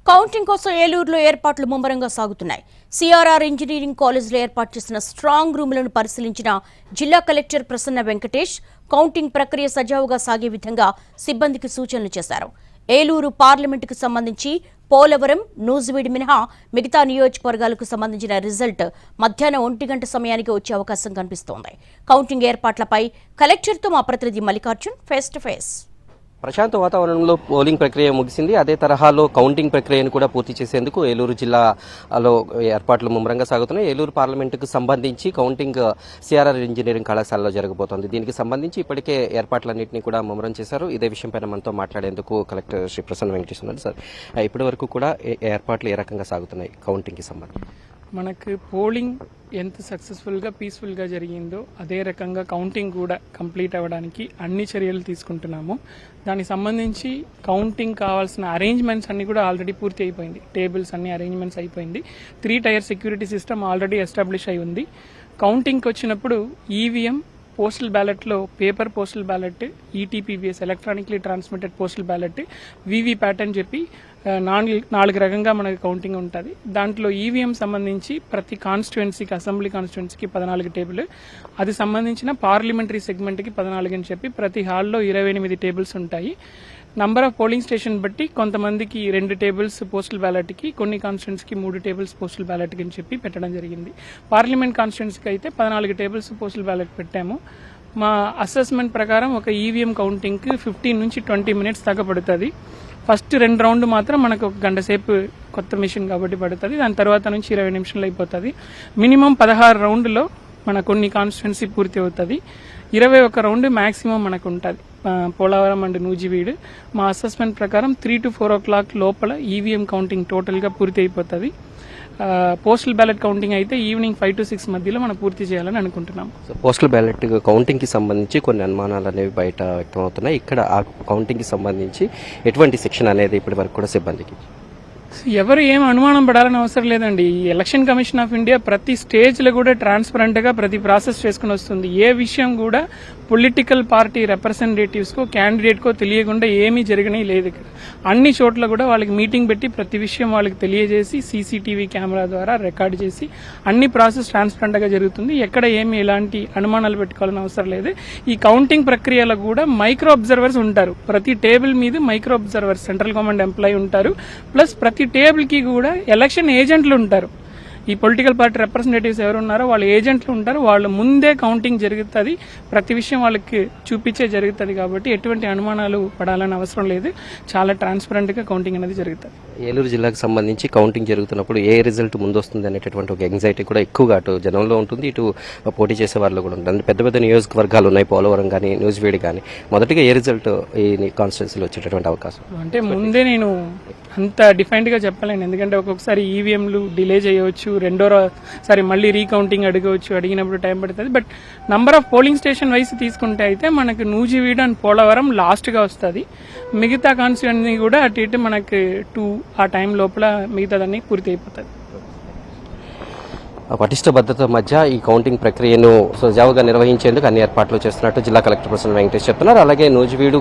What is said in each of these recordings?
Counting కోసం ఏలూరులో ఏర్పాట్లు ముమ్మరంగా సాగుతున్నాయి. సిఆర్ఆర్ ఇంజనీరింగ్ కాలేజీలో ఏర్పాటు చేసిన స్ట్రాంగ్ రూములను పరిశీలించిన జిల్లా కలెక్టర్ ప్రసన్న వెంకటేష్ కౌంటింగ్ ప్రక్రియ సజావుగా సాగే విధంగా సిబ్బందికి సూచనలు చేశారు. ఏలూరు పార్లమెంటుకు సంబంధించి పోలవరం, నూజివీడు మినహా మిగతా నియోజకవర్గాలకు సంబంధించిన రిజల్ట్ మధ్యాహ్నం 1 గంట సమయానికి వచ్చే అవకాశం కనిపిస్తోంది. కౌంటింగ్ ఏర్పాట్లపై కలెక్టర్తో మా ప్రతినిధి మల్లికార్జున్ ఫేస్ టు ఫేస్. ప్రశాంత వాతావరణంలో పోలింగ్ ప్రక్రియ ముగిసింది. అదే తరహాలో కౌంటింగ్ ప్రక్రియను కూడా పూర్తి చేసేందుకు ఏలూరు జిల్లాలో ఏర్పాట్లు ముమ్మరంగా సాగుతున్నాయి. ఏలూరు పార్లమెంటుకు సంబంధించి కౌంటింగ్ సిఆర్ఆర్ ఇంజనీరింగ్ కళాశాలలో జరగబోతోంది. దీనికి సంబంధించి ఇప్పటికే ఏర్పాట్లన్నింటినీ కూడా ముమ్మరం చేశారు. ఇదే విషయంపై మనతో మాట్లాడేందుకు కలెక్టర్ శ్రీ ప్రసన్న వెంకటేష్ ఉన్నారు. సార్, ఇప్పటి వరకు కూడా ఏర్పాట్లు ఏ రకంగా సాగుతున్నాయి కౌంటింగ్కి సంబంధించి? మనకు పోలింగ్ ఎంత సక్సెస్ఫుల్గా పీస్ఫుల్గా జరిగిందో అదే రకంగా కౌంటింగ్ కూడా కంప్లీట్ అవ్వడానికి అన్ని చర్యలు తీసుకుంటున్నాము. దానికి సంబంధించి కౌంటింగ్ కావాల్సిన అరేంజ్మెంట్స్ అన్ని కూడా ఆల్రెడీ పూర్తి అయిపోయింది. టేబుల్స్ అన్ని అరేంజ్మెంట్స్ అయిపోయింది. 3 tier security system already establish అయి ఉంది. కౌంటింగ్కి వచ్చినప్పుడు ఈవీఎం, పోస్టల్ బ్యాలెట్లో paper postal ballot, ETPBS electronically transmitted postal ballot, VVPAT అని చెప్పి 4 రకంగా మనకి కౌంటింగ్ ఉంటుంది. దాంట్లో ఈవీఎం సంబంధించి ప్రతి కాన్స్టిట్యుయెన్సీకి, అసెంబ్లీ కాన్స్టిట్యుయెన్సీకి 14 టేబుల్, అది సంబంధించిన పార్లమెంటరీ సెగ్మెంట్కి 14 అని చెప్పి ప్రతి హాల్లో 28 టేబుల్స్ ఉంటాయి. నంబర్ ఆఫ్ పోలింగ్ స్టేషన్ బట్టి కొంతమందికి 2 టేబుల్స్ పోస్టల్ బ్యాలెట్కి, కొన్ని కాన్స్టిట్యుయెన్సీకి 3 టేబుల్స్ పోస్టల్ బ్యాలెట్కి అని చెప్పి పెట్టడం జరిగింది. పార్లమెంట్ కాన్స్టిట్యుయెన్సీకి అయితే 14 టేబుల్స్ పోస్టల్ బ్యాలెట్ పెట్టాము. మా అసెస్మెంట్ ప్రకారం ఒక ఈవీఎం కౌంటింగ్కి 15 నుంచి 20 మినిట్స్ దాకా పడుతుంది. ఫస్ట్ 2 రౌండ్ మాత్రం మనకు 1 గంట సేపు కొత్త మిషన్ కాబట్టి పడుతుంది. దాని తర్వాత నుంచి 20 నిమిషాలు అయిపోతుంది. మినిమం 16 రౌండ్లో మన కొన్ని కాన్స్టిట్యుయెన్సీ పూర్తి అవుతుంది. 21 రౌండ్ మ్యాక్సిమం మనకు ఉంటుంది పోలవరం అండ్ నూజివీడు. మా అసెస్మెంట్ ప్రకారం 3 to 4 o'clock లోపల ఈవీఎం కౌంటింగ్ టోటల్గా పూర్తి అయిపోతుంది. పోస్టల్ బ్యాలెట్ కౌంటింగ్ అయితే ఈవినింగ్ 5 to 6 మధ్యలో మనం పూర్తి చేయాలని అనుకుంటున్నాం. పోస్టల్ బ్యాలెట్ కౌంటింగ్కి సంబంధించి కొన్ని అనుమానాలు అనేవి బయట వ్యక్తమవుతున్నాయి. ఇక్కడ ఆ కౌంటింగ్కి సంబంధించి ఎటువంటి శిక్షణ అనేది ఇప్పటి వరకు కూడా సిబ్బందికి? ఎవరు ఏం అనుమానం పడాలని అవసరం లేదండి. ఈ ఎలక్షన్ కమిషన్ ఆఫ్ ఇండియా ప్రతి స్టేజ్లో కూడా ట్రాన్స్పరెంట్ గా ప్రతి ప్రాసెస్ చేసుకుని వస్తుంది. ఏ విషయం కూడా పొలిటికల్ పార్టీ రిప్రజెంటేటివ్స్ కో క్యాండిడేట్ కో తెలియకుండా ఏమీ జరిగినాయి లేదు. ఇక్కడ అన్ని చోట్ల కూడా వాళ్ళకి మీటింగ్ పెట్టి ప్రతి విషయం వాళ్ళకి తెలియజేసి సీసీటీవీ కెమెరా ద్వారా రికార్డు చేసి అన్ని ప్రాసెస్ ట్రాన్స్పరెంట్ గా జరుగుతుంది. ఎక్కడ ఏమి ఎలాంటి అనుమానాలు పెట్టుకోవాలని అవసరం లేదు. ఈ కౌంటింగ్ ప్రక్రియలో కూడా మైక్రో అబ్జర్వర్స్ ఉంటారు. ప్రతి టేబుల్ మీద micro observers central government employee ఉంటారు. ప్లస్ ప్రతి టేబుల్ కి కూడా ఎలక్షన్ ఏజెంట్లు ఉంటారు. ఈ పొలిటికల్ పార్టీ రిప్రజెంటేటివ్స్ ఎవరు ఉన్నారో వాళ్ళ ఏజెంట్లు ఉంటారు. వాళ్ళ ముందే కౌంటింగ్ జరుగుతుంది. ప్రతి విషయం వాళ్ళకి చూపించే జరుగుతుంది. కాబట్టి ఎటువంటి అనుమానాలు పడాలని అవసరం లేదు. చాలా ట్రాన్స్పరెంట్ గా కౌంటింగ్ అనేది జరుగుతుంది. ఏలూరు జిల్లాకు సంబంధించి కౌంటింగ్ జరుగుతున్నప్పుడు ఏ రిజల్ట్ ముందు వస్తుంది అనేటటువంటి ఒక యాంగ్జైటీ కూడా ఎక్కువగా అటు జనంలో ఉంటుంది, ఇటు పోటీ చేసే వాళ్ళు కూడా ఉంటుంది. పెద్ద పెద్ద నియోజకవర్గాలు ఉన్నాయి, పోలవరం కానీ నూజివీడు కానీ. మొదటిగా ఏ రిజల్ట్ ఈ కాన్స్టిట్యుయెన్సీలో వచ్చేటటువంటి అవకాశం? అంటే ముందే నేను అంత డిఫైన్డ్ గా చెప్పలేను. ఎందుకంటే ఒక్కొక్కసారి ఈవీఎంలు డిలే చేయవచ్చు, రెండోసారి మళ్ళీ రీకౌంటింగ్ అడగవచ్చు, అడిగినప్పుడు టైం పడుతుంది. But number of polling station wise తీసుకుంటే అయితే మనకు నూజివీడు అండ్ పోలవరం లాస్ట్ గా వస్తుంది. మిగతా కాన్స్టిట్యుయెన్సీ కూడా అటు ఇటు మనకి 2 ఆ టైం లోపల మిగతాదన్నీ పూర్తి అయిపోతుంది. పటిష్ట భద్రత మధ్య ఈ కౌంటింగ్ ప్రక్రియను సజావుగా నిర్వహించేందుకు అన్ని ఏర్పాట్లు చేస్తున్నట్టు జిల్లా కలెక్టర్ ప్రసన్న వెంకటేష్ చెప్తున్నారు. అలాగే నూజివీడు,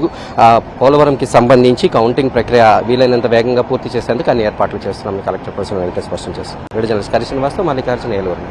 పోలవరంకి సంబంధించి కౌంటింగ్ ప్రక్రియ వీలైనంత వేగంగా పూర్తి చేసేందుకు అన్ని ఏర్పాట్లు చేస్తున్నామని కలెక్టర్ ప్రసన్న వెంకటేష్ స్పష్టం చేస్తున్నారు. వీడియో జర్నలిస్ట్ కరి శ్రీనివాస్తో మల్లికార్జున, ఏలూరు.